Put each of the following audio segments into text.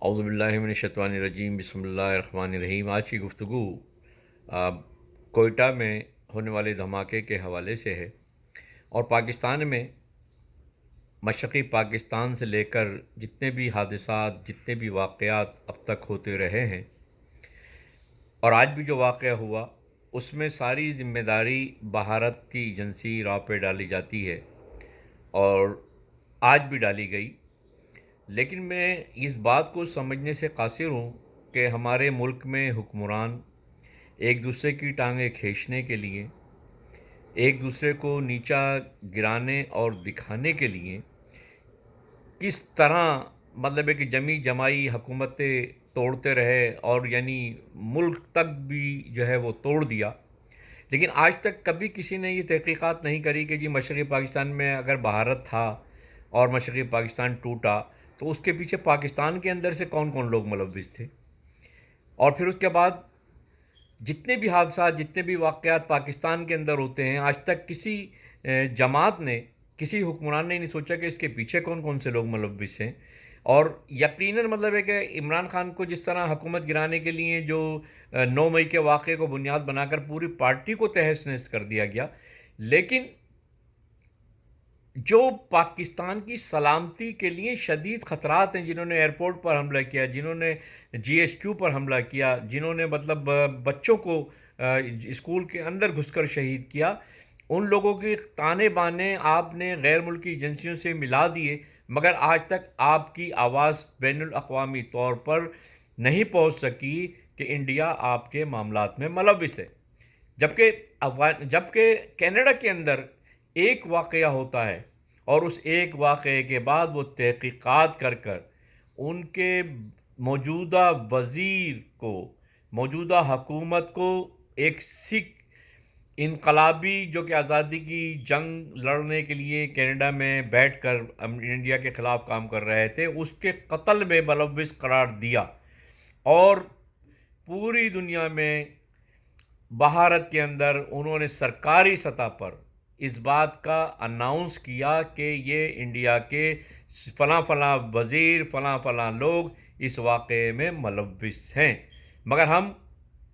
اعوذ باللہ من الشیطان الرجیم، بسم اللہ الرحمن الرحیم۔ آج کی گفتگو کوئٹہ میں ہونے والے دھماکے کے حوالے سے ہے، اور پاکستان میں مشرقی پاکستان سے لے کر جتنے بھی حادثات، جتنے بھی واقعات اب تک ہوتے رہے ہیں، اور آج بھی جو واقعہ ہوا، اس میں ساری ذمہ داری بھارت کی ایجنسی راہ پہ ڈالی جاتی ہے، اور آج بھی ڈالی گئی۔ لیکن میں اس بات کو سمجھنے سے قاصر ہوں کہ ہمارے ملک میں حکمران ایک دوسرے کی ٹانگیں کھینچنے کے لیے، ایک دوسرے کو نیچا گرانے اور دکھانے کے لیے کس طرح مطلب ہے کہ جمی جمائی حکومتیں توڑتے رہے، اور یعنی ملک تک بھی جو ہے وہ توڑ دیا۔ لیکن آج تک کبھی کسی نے یہ تحقیقات نہیں کری کہ جی مشرقی پاکستان میں اگر بھارت تھا اور مشرقی پاکستان ٹوٹا تو اس کے پیچھے پاکستان کے اندر سے کون کون لوگ ملوث تھے، اور پھر اس کے بعد جتنے بھی حادثات، جتنے بھی واقعات پاکستان کے اندر ہوتے ہیں، آج تک کسی جماعت نے، کسی حکمران نے نہیں سوچا کہ اس کے پیچھے کون کون سے لوگ ملوث ہیں۔ اور یقیناً مطلب ہے کہ عمران خان کو جس طرح حکومت گرانے کے لیے جو 9 مئی کے واقعے کو بنیاد بنا کر پوری پارٹی کو تہس نہس کر دیا گیا، لیکن جو پاکستان کی سلامتی کے لیے شدید خطرات ہیں، جنہوں نے ایئرپورٹ پر حملہ کیا، جنہوں نے جی ایچ کیو پر حملہ کیا، جنہوں نے مطلب بچوں کو اسکول کے اندر گھس کر شہید کیا، ان لوگوں کے تانے بانے آپ نے غیر ملکی ایجنسیوں سے ملا دیے، مگر آج تک آپ کی آواز بین الاقوامی طور پر نہیں پہنچ سکی کہ انڈیا آپ کے معاملات میں ملوث ہے۔ جبکہ کینیڈا کے اندر ایک واقعہ ہوتا ہے، اور اس ایک واقعے کے بعد وہ تحقیقات کر کر ان کے موجودہ وزیر کو، موجودہ حکومت کو، ایک سکھ انقلابی جو کہ آزادی کی جنگ لڑنے کے لیے کینیڈا میں بیٹھ کر انڈیا کے خلاف کام کر رہے تھے، اس کے قتل میں ملوث قرار دیا، اور پوری دنیا میں بھارت کے اندر انہوں نے سرکاری سطح پر اس بات کا اناؤنس کیا کہ یہ انڈیا کے فلاں فلاں وزیر، فلاں فلاں لوگ اس واقعے میں ملوث ہیں، مگر ہم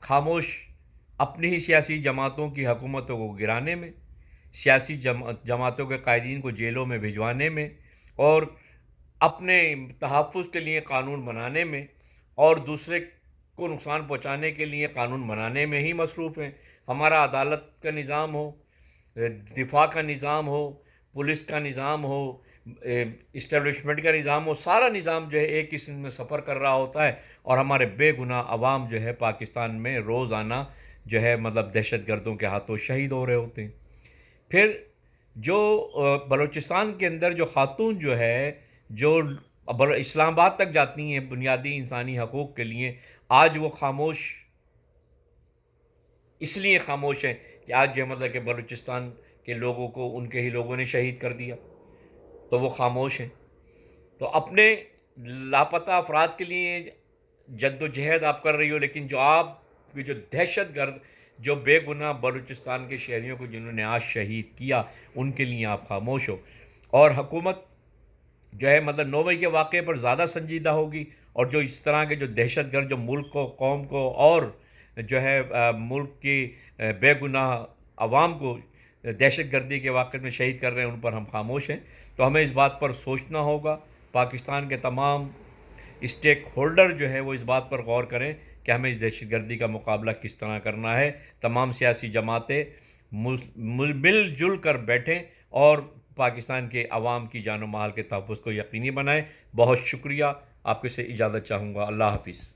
خاموش اپنی ہی سیاسی جماعتوں کی حکومتوں کو گرانے میں، سیاسی جماعتوں کے قائدین کو جیلوں میں بھجوانے میں، اور اپنے تحفظ کے لیے قانون بنانے میں، اور دوسرے کو نقصان پہنچانے کے لیے قانون بنانے میں ہی مصروف ہیں۔ ہمارا عدالت کا نظام ہو، دفاع کا نظام ہو، پولیس کا نظام ہو، اسٹیبلشمنٹ کا نظام ہو، سارا نظام جو ہے ایک قسم میں سفر کر رہا ہوتا ہے، اور ہمارے بے گناہ عوام جو ہے پاکستان میں روزانہ جو ہے مطلب دہشت گردوں کے ہاتھوں شہید ہو رہے ہوتے ہیں۔ پھر جو بلوچستان کے اندر جو خاتون جو ہے، جو اسلام آباد تک جاتی ہیں بنیادی انسانی حقوق کے لیے، آج وہ خاموش اس لیے خاموش ہیں کہ آج جو مطلب کہ بلوچستان کے لوگوں کو ان کے ہی لوگوں نے شہید کر دیا، تو وہ خاموش ہیں۔ تو اپنے لاپتہ افراد کے لیے جد و جہد آپ کر رہی ہو، لیکن جو آپ کی جو دہشت گرد، جو بے گناہ بلوچستان کے شہریوں کو جنہوں نے آج شہید کیا، ان کے لیے آپ خاموش ہو۔ اور حکومت جو ہے مطلب 9 مئی کے واقعے پر زیادہ سنجیدہ ہوگی، اور جو اس طرح کے جو دہشت گرد جو ملک کو، قوم کو، اور جو ہے ملک کی بے گناہ عوام کو دہشت گردی کے واقعے میں شہید کر رہے ہیں، ان پر ہم خاموش ہیں۔ تو ہمیں اس بات پر سوچنا ہوگا، پاکستان کے تمام اسٹیک ہولڈر جو ہے وہ اس بات پر غور کریں کہ ہمیں اس دہشت گردی کا مقابلہ کس طرح کرنا ہے۔ تمام سیاسی جماعتیں مل جل کر بیٹھیں اور پاکستان کے عوام کی جان و مال کے تحفظ کو یقینی بنائیں۔ بہت شکریہ، آپ سے اجازت چاہوں گا۔ اللہ حافظ۔